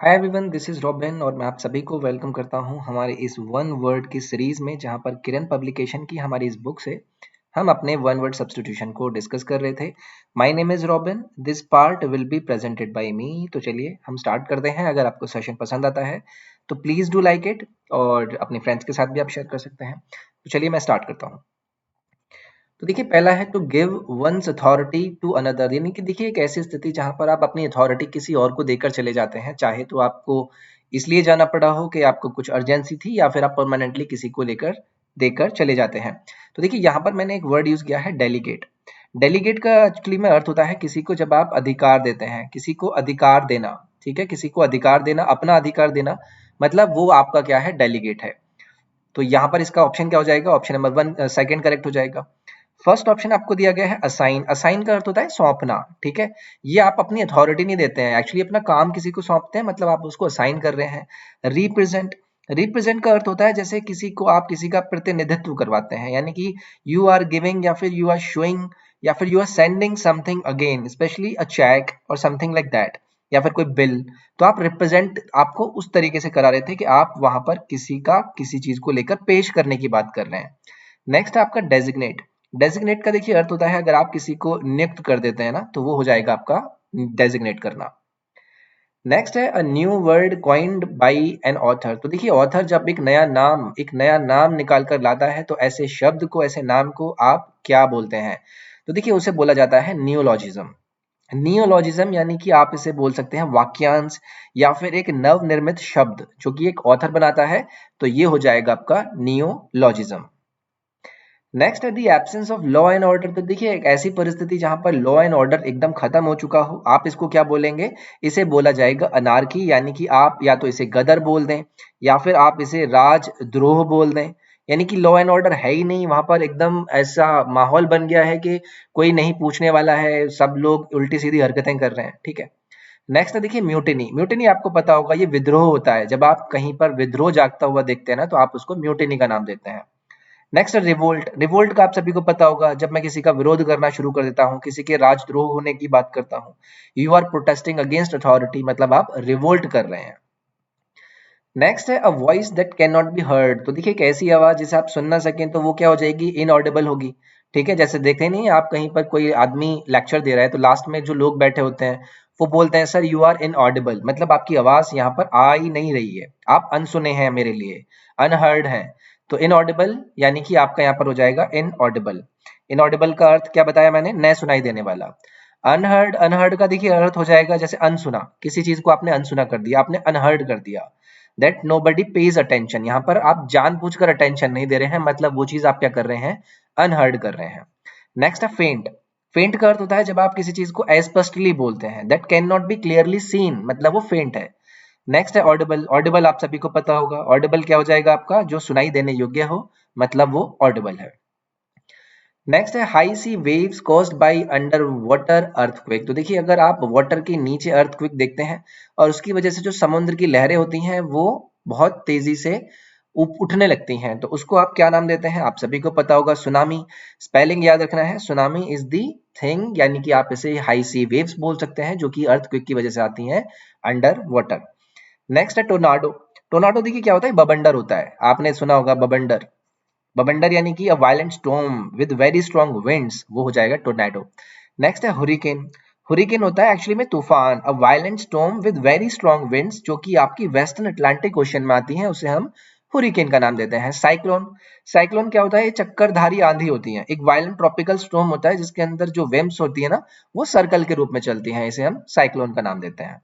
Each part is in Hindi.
Hi everyone, this is robin और मैं आप सभी को वेलकम करता हूं हमारे इस वन वर्ड की सीरीज में, जहां पर किरण पब्लिकेशन की हमारी इस बुक से हम अपने वन वर्ड सब्स्टिट्यूशन को डिस्कस कर रहे थे। My name is Robin, this part will be presented by me. तो चलिए हम स्टार्ट करते हैं। अगर आपको सेशन पसंद आता है तो प्लीज डू लाइक इट और अपने फ्रेंड्स के साथ भी आप शेयर कर सकते हैं। तो चलिए मैं स्टार्ट करता हूँ। तो देखिए, पहला है to give one's authority to another, यानी कि देखिए एक ऐसी स्थिति जहां पर आप अपनी अथॉरिटी किसी और को देकर चले जाते हैं, चाहे तो आपको इसलिए जाना पड़ा हो कि आपको कुछ अर्जेंसी थी, या फिर आप परमानेंटली किसी को लेकर देकर चले जाते हैं। तो देखिए यहाँ पर मैंने एक वर्ड यूज किया है, डेलीगेट। डेलीगेट का एक्चुअली में अर्थ होता है किसी को जब आप अधिकार देते हैं, किसी को अधिकार देना। ठीक है, किसी को अधिकार देना, अपना अधिकार देना, मतलब वो आपका क्या है, डेलीगेट है। तो यहाँ पर इसका ऑप्शन क्या हो जाएगा, ऑप्शन नंबर 1 सेकंड करेक्ट हो जाएगा। फर्स्ट ऑप्शन आपको दिया गया है असाइन। असाइन का अर्थ होता है सौंपना। ठीक है, ये आप अपनी अथॉरिटी नहीं देते हैं, एक्चुअली अपना काम किसी को सौंपते हैं, मतलब आप उसको असाइन कर रहे हैं। रिप्रेजेंट। रिप्रेजेंट का अर्थ होता है जैसे किसी को आप किसी का प्रतिनिधित्व करवाते हैं, यानी कि यू आर गिविंग या फिर यू आर शोइंग या फिर you are sending something again, specially a check और समथिंग लाइक दैट, या फिर कोई बिल। तो आप रिप्रेजेंट आपको उस तरीके से करा रहे थे कि आप वहां पर किसी का किसी चीज को लेकर पेश करने की बात कर रहे हैं। नेक्स्ट है आपका डेजिग्नेट। डेजिग्नेट का देखिए अर्थ होता है अगर आप किसी को नियुक्त कर देते हैं ना, तो वो हो जाएगा आपका डेजिग्नेट करना। नेक्स्ट है a new word coined bye an author. तो देखिए ऑथर जब एक नया नाम निकाल कर लाता है, तो ऐसे शब्द को, ऐसे नाम को आप क्या बोलते हैं? तो देखिए उसे बोला जाता है नियोलॉजिज्म। नियोलॉजिज्म यानी कि आप इसे बोल सकते हैं वाक्यांश, या फिर एक नवनिर्मित शब्द जो कि एक ऑथर बनाता है, तो ये हो जाएगा आपका नियोलॉजिज्म। नेक्स्ट है the absence of law and order. तो देखिए एक ऐसी परिस्थिति जहां पर लॉ एंड ऑर्डर एकदम खत्म हो चुका हो, आप इसको क्या बोलेंगे? इसे बोला जाएगा अनार्की, यानी कि आप या तो इसे गदर बोल दें, या फिर आप इसे राजद्रोह बोल दें। यानी कि लॉ एंड ऑर्डर है ही नहीं वहां पर, एकदम ऐसा माहौल बन गया है कि कोई नहीं पूछने वाला है, सब लोग उल्टी सीधी हरकतें कर रहे हैं। ठीक है। नेक्स्ट है देखिए म्यूटिनी। म्यूटिनी आपको पता होगा, ये विद्रोह होता है। जब आप कहीं पर विद्रोह जागता हुआ देखते हैं ना, तो आप उसको म्यूटिनी का नाम देते हैं। नेक्स्ट है रिवोल्ट। रिवोल्ट का आप सभी को पता होगा, जब मैं किसी का विरोध करना शुरू कर देता हूं, किसी के राजद्रोह होने की बात करता हूं, you are protesting against authority, मतलब आप रिवोल्ट कर रहे हैं। नेक्स्ट है a voice that can not be heard. तो देखिए एक ऐसी आवाज जिसे आप सुन ना सकें, तो वो क्या हो जाएगी? इनऑडिबल होगी। ठीक है, जैसे देखे नहीं आप कहीं पर कोई आदमी लेक्चर दे रहा है, तो लास्ट में जो लोग बैठे होते हैं वो बोलते हैं सर यू आर इनऑडिबल, मतलब आपकी आवाज यहाँ पर आ ही नहीं रही है, आप अनसुने हैं मेरे लिए, अनहर्ड है। तो इनऑडिबल यानी कि आपका यहाँ पर हो जाएगा इनऑडिबल। इनऑडिबल का अर्थ क्या बताया मैंने? न सुनाई देने वाला। अनहर्ड, अनहर्ड का देखिए अर्थ हो जाएगा जैसे अनसुना, किसी चीज को आपने अनसुना कर दिया, आपने अनहर्ड कर दिया। दैट नोबडी पेज अटेंशन, यहाँ पर आप जानबूझकर अटेंशन नहीं दे रहे हैं, मतलब वो चीज आप क्या कर रहे हैं? अनहर्ड कर रहे हैं। नेक्स्ट है फेंट। फेंट का अर्थ होता है जब आप किसी चीज को अस्पष्टली बोलते हैं, that can not be clearly seen, मतलब वो फेंट है। नेक्स्ट है ऑडिबल। ऑडिबल आप सभी को पता होगा, ऑडिबल क्या हो जाएगा आपका? जो सुनाई देने योग्य हो, मतलब वो ऑडिबल है। नेक्स्ट है high sea waves caused by under water earthquake. तो देखिए अगर आप वाटर के नीचे अर्थक्वेक देखते हैं, और उसकी वजह से जो समुद्र की लहरें होती हैं वो बहुत तेजी से उठने लगती हैं, तो उसको आप क्या नाम देते हैं? आप सभी को पता होगा, सुनामी। स्पेलिंग याद रखना है, सुनामी इज दी थिंग, यानी कि आप इसे हाई सी वेव्स बोल सकते हैं, जो कि अर्थक्वेक की वजह से आती हैं अंडर वाटर। नेक्स्ट है टोर्नाडो। टोर्नाडो देखिए क्या होता है? बबंडर होता है, आपने सुना होगा बबंडर। बबंडर यानी कि अ violent storm with very strong winds, वो हो जाएगा टोर्नेडो। नेक्स्ट है हुरिकेन। हुरिकेन होता है एक्चुअली में तूफान, अ violent storm with very strong winds, जो कि आपकी वेस्टर्न अटलांटिक ओशन में आती है, उसे हम हुरिकेन का नाम देते हैं। साइक्लोन। साइक्लोन क्या होता है? ये चक्करधारी आंधी होती है, एक वायलेंट ट्रॉपिकल स्टॉर्म होता है जिसके अंदर जो वेव्स होती है ना, वो सर्कल के रूप में चलती हैं, इसे हम साइक्लोन का नाम देते हैं।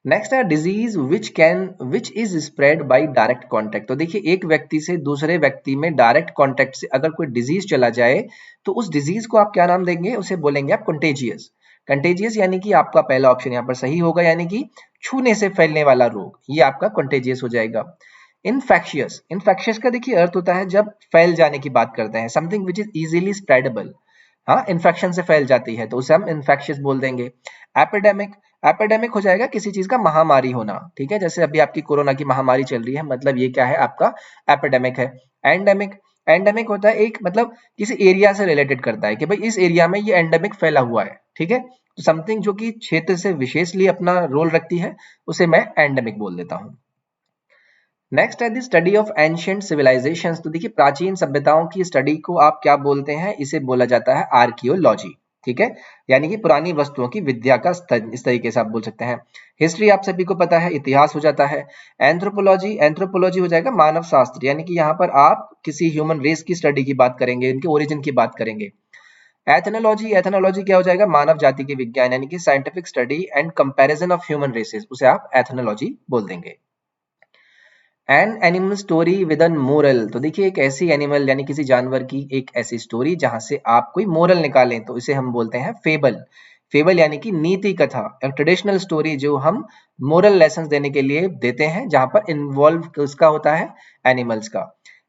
नेक्स्ट है disease which is spread by direct contact. तो देखिए एक व्यक्ति से दूसरे व्यक्ति में डायरेक्ट कांटेक्ट से अगर कोई डिजीज चला जाए, तो उस डिजीज को आप क्या नाम देंगे? उसे बोलेंगे आप कंटेजियस। कंटेजियस यानी कि आपका पहला ऑप्शन यहाँ पर सही होगा, यानी कि छूने से फैलने वाला रोग, ये आपका कंटेजियस हो जाएगा। इनफेक्शियस। इनफेक्शियस का देखिए अर्थ होता है जब फैल जाने की बात करते हैं, समथिंग विच इज इजीली स्प्रेडेबल। हाँ, इन्फेक्शन से फैल जाती है, तो उसे हम इन्फेक्शियस बोल देंगे। एपिडेमिक। एपिडेमिक हो जाएगा किसी चीज का महामारी होना। ठीक है, जैसे अभी आपकी कोरोना की महामारी चल रही है, मतलब ये क्या है? आपका एपिडेमिक है। एंडेमिक। एंडेमिक होता है एक, मतलब किसी एरिया से रिलेटेड करता है कि भाई इस एरिया में ये एंडेमिक फैला हुआ है। ठीक है, तो समथिंग जो कि क्षेत्र से विशेषली अपना रोल रखती है उसे मैं एंडेमिक बोल देता हूं। नेक्स्ट है the study of ancient civilizations. तो देखिए प्राचीन सभ्यताओं की स्टडी को आप क्या बोलते हैं, इसे बोला जाता है आर्कियोलॉजी। ठीक है, यानी कि पुरानी वस्तुओं की विद्या का स्तर, इस तरीके से आप बोल सकते हैं। हिस्ट्री आप सभी को पता है, इतिहास हो जाता है। एंथ्रोपोलॉजी, एंथ्रोपोलॉजी हो जाएगा मानव शास्त्र, यानी कि यहाँ पर आप किसी ह्यूमन रेस की स्टडी की बात करेंगे, इनके ओरिजिन की बात करेंगे। एथनोलॉजी, एथनोलॉजी क्या हो जाएगा, मानव जाति के विज्ञान, यानी कि scientific study and comparison of human races, उसे आप एथनोलॉजी बोल देंगे। An animal story with an moral. तो देखिए एक ऐसी एनिमल यानी किसी जानवर की एक ऐसी स्टोरी जहां से आप कोई मोरल निकालें, तो इसे हम बोलते हैं फेबल। फेबल यानी कि नीति कथा, एक ट्रेडिशनल स्टोरी जो हम मोरल लेसन देने के लिए देते हैं, जहां पर इन्वॉल्व उसका होता है एनिमल्स का।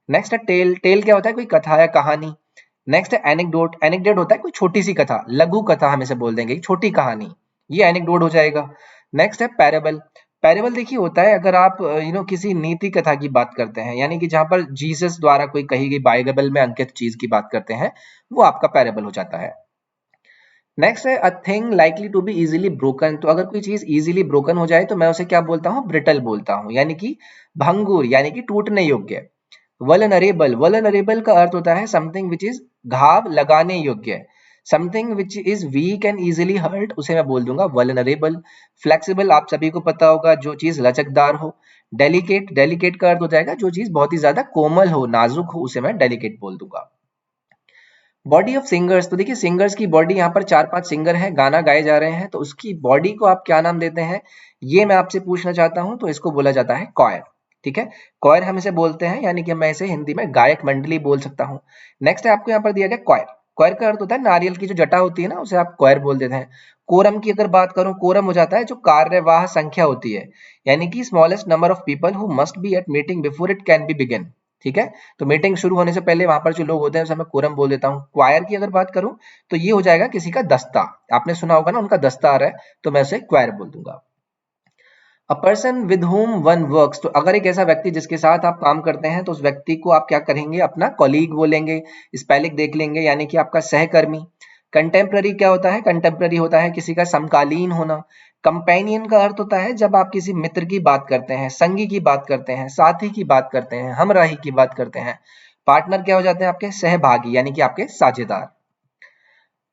नेक्स्ट है टेल। टेल क्या होता है, कोई कथा या कहानी। नेक्स्ट है एनेक्डोट। एनेक्डोट होता है कोई छोटी सी कथा, लघु कथा हम इसे बोल देंगे, छोटी कहानी, ये एनेक्डोट हो जाएगा। नेक्स्ट है पैरेबल। पैरेबल देखिए होता है अगर आप किसी नीति कथा की बात करते हैं, यानी कि जहां पर जीसस द्वारा कोई कही गई बाइबल में अंकित चीज की बात करते हैं, वो आपका पैरेबल हो जाता है। नेक्स्ट है a thing likely to be easily broken. तो अगर कोई चीज इजीली ब्रोकन हो जाए तो मैं उसे क्या बोलता हूँ, ब्रिटल बोलता हूँ, यानी कि भंगुर, यानी कि टूटने योग्य। वल्नरेबल, वल्नरेबल का अर्थ होता है समथिंग विच इज घाव लगाने योग्य। Something which is weak and easily hurt, उसे मैं बोल दूंगा वल्नरेबल। फ्लेक्सिबल आप सभी को पता होगा, जो चीज लचकदार हो। डेलिकेट, डेलिकेट का अर्थ हो जाएगा जो चीज बहुत ही ज्यादा कोमल हो, नाजुक हो, उसे मैं डेलिकेट बोल दूंगा। Body of singers. तो देखिए सिंगर्स की बॉडी, यहाँ पर 4-5 सिंगर हैं, गाना गाए जा रहे हैं, तो उसकी बॉडी को आप क्या नाम देते हैं, ये मैं आपसे पूछना चाहता हूं। तो इसको बोला जाता है कॉयर। ठीक है, कॉयर हम इसे बोलते हैं, यानी कि मैं इसे हिंदी में गायक मंडली बोल सकता हूँ। नेक्स्ट है आपको यहाँ पर दिया गया कॉयर। कॉयर का अर्थ होता है नारियल की जो जटा होती है ना, उसे आप कॉयर बोल देते हैं। कोरम की अगर बात करूं, कोरम हो जाता है जो कार्यवाह संख्या होती है, यानी कि smallest number of people who must be eight meeting before it can be begin. ठीक है, तो मीटिंग शुरू होने से पहले वहां पर जो लोग होते हैं उसे मैं कोरम बोल देता हूँ। क्वायर की अगर बात करूं तो ये हो जाएगा किसी का दस्ता, आपने सुना होगा ना उनका दस्ता आ रहा है, तो मैं उसे क्वायर बोल दूंगा। A person with home one works. तो अगर एक ऐसा व्यक्ति जिसके साथ आप काम करते हैं, तो उस व्यक्ति को आप क्या करेंगे, अपना कॉलीग बोलेंगे, स्पेलिंग देख लेंगे, यानी कि आपका सहकर्मी। कंटेम्प्ररी क्या होता है, कंटेम्प्ररी होता है किसी का समकालीन होना। कंपेनियन का अर्थ होता है जब आप किसी मित्र की बात करते हैं, संगी की बात करते हैं, साथी की बात करते हैं, हमराही की बात करते हैं। पार्टनर क्या हो जाते हैं, आपके सहभागी, यानी कि आपके साझेदार।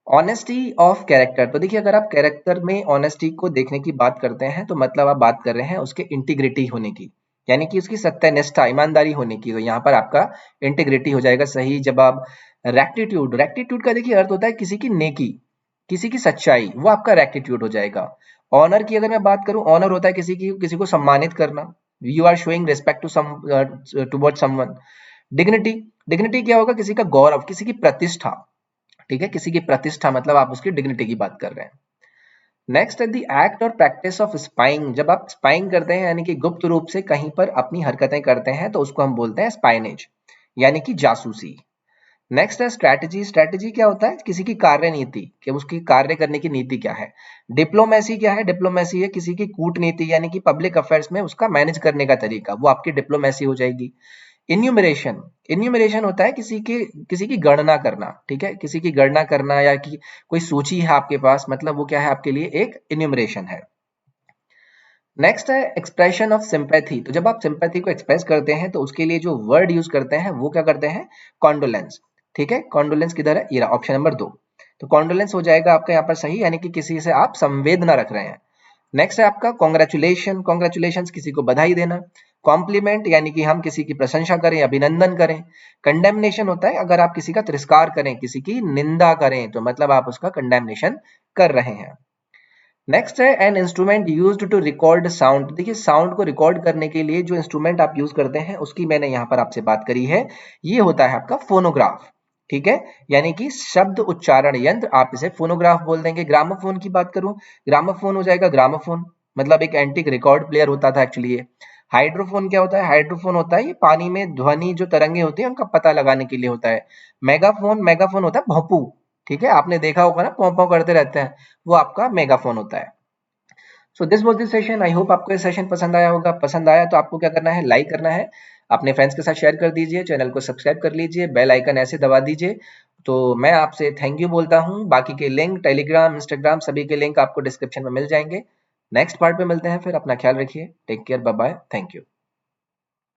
Honesty of character. तो देखिए अगर आप कैरेक्टर में ऑनेस्टी को देखने की बात करते हैं, तो मतलब आप बात कर रहे हैं उसके इंटीग्रिटी होने की, यानी कि उसकी सत्यनिष्ठा, ईमानदारी होने की, तो यहाँ पर आपका इंटीग्रिटी हो जाएगा सही जवाब। रेक्टिट्यूड, रेक्टिट्यूड का देखिए अर्थ होता है किसी की नेकी, किसी की सच्चाई, वो आपका रेक्टिट्यूड हो जाएगा। ऑनर की अगर मैं बात करूं, ऑनर होता है किसी को सम्मानित करना, you are showing respect to some toward someone. Dignity, dignity क्या होगा, किसी का गौरव, किसी की प्रतिष्ठा। ठीक है, किसी की प्रतिष्ठा मतलब आप उसकी डिग्निटी की बात कर रहे हैं। नेक्स्ट है द एक्ट और प्रैक्टिस ऑफ स्पाइंग। जब आप स्पाइंग करते हैं, यानी कि गुप्त रूप से कहीं पर अपनी हरकतें करते हैं, तो उसको हम बोलते हैं स्पाइनेज, यानी कि जासूसी। नेक्स्ट है स्ट्रैटेजी। स्ट्रैटेजी क्या होता है, किसी की कार्य नीति, कि उसकी कार्य करने की नीति क्या है। डिप्लोमेसी क्या है, डिप्लोमेसी है किसी की कूटनीति, यानी कि पब्लिक अफेयर्स में उसका मैनेज करने का तरीका, वो आपकी डिप्लोमेसी हो जाएगी। इन्यूमरेशन, इन्यूमरेशन होता है किसी की गणना करना। ठीक है, किसी की गणना करना, या कि कोई सूची है आपके पास, मतलब वो क्या है आपके लिए एक इन्यूमरेशन है। नेक्स्ट है एक्सप्रेशन ऑफ सिंपैथी। तो जब आप सिंपैथी को एक्सप्रेस करते हैं, तो उसके लिए जो वर्ड यूज करते हैं वो क्या करते हैं, कॉन्डोलेंस। ठीक है, कॉन्डोलेंस किधर है, ये रहा ऑप्शन नंबर 2। तो कॉन्डोलेंस हो जाएगा आपका यहाँ पर सही, यानी कि किसी से आप संवेदना रख रहे हैं। नेक्स्ट है आपका कॉन्ग्रेचुलेशन। कॉन्ग्रेचुलेशन किसी को बधाई देना। कॉम्प्लीमेंट यानी कि हम किसी की प्रशंसा करें, अभिनंदन करें। कंडेमनेशन होता है अगर आप किसी का तिरस्कार करें, किसी की निंदा करें, तो मतलब आप उसका कंडेमनेशन कर रहे हैं। नेक्स्ट है an instrument used to record sound. देखिए साउंड को रिकॉर्ड करने के लिए जो इंस्ट्रूमेंट आप यूज करते हैं उसकी मैंने यहाँ पर आपसे बात करी है, ये होता है आपका फोनोग्राफ। ठीक है, यानी कि शब्द उच्चारण यंत्र, आप इसे फोनोग्राफ बोल देंगे। ग्रामोफोन की बात करूं, ग्रामोफोन हो जाएगा ग्रामोफोन, मतलब एक एंटीक रिकॉर्ड प्लेयर होता था एक्चुअली ये। हाइड्रोफोन क्या होता है, हाइड्रोफोन होता है ये पानी में ध्वनि जो तरंगे होती है उनका पता लगाने के लिए होता है। मेगाफोन, मेगाफोन होता है भोंपू। ठीक है, आपने देखा होगा ना, पौ पौ करते रहते हैं, वो आपका मेगाफोन होता है। So this was the session. I hope आपको ये सेशन पसंद आया होगा। पसंद आया तो आपको क्या करना है, लाइक करना है, अपने फ्रेंड्स के साथ शेयर कर दीजिए, चैनल को सब्सक्राइब कर लीजिए, बेल आइकन ऐसे दबा दीजिए तो मैं आपसे थैंक यू बोलता हूँ। बाकी के लिंक टेलीग्राम, इंस्टाग्राम सभी के लिंक आपको डिस्क्रिप्शन में मिल जाएंगे। नेक्स्ट पार्ट पे मिलते हैं फिर। अपना ख्याल रखिए। Take care. Bye bye. Thank you.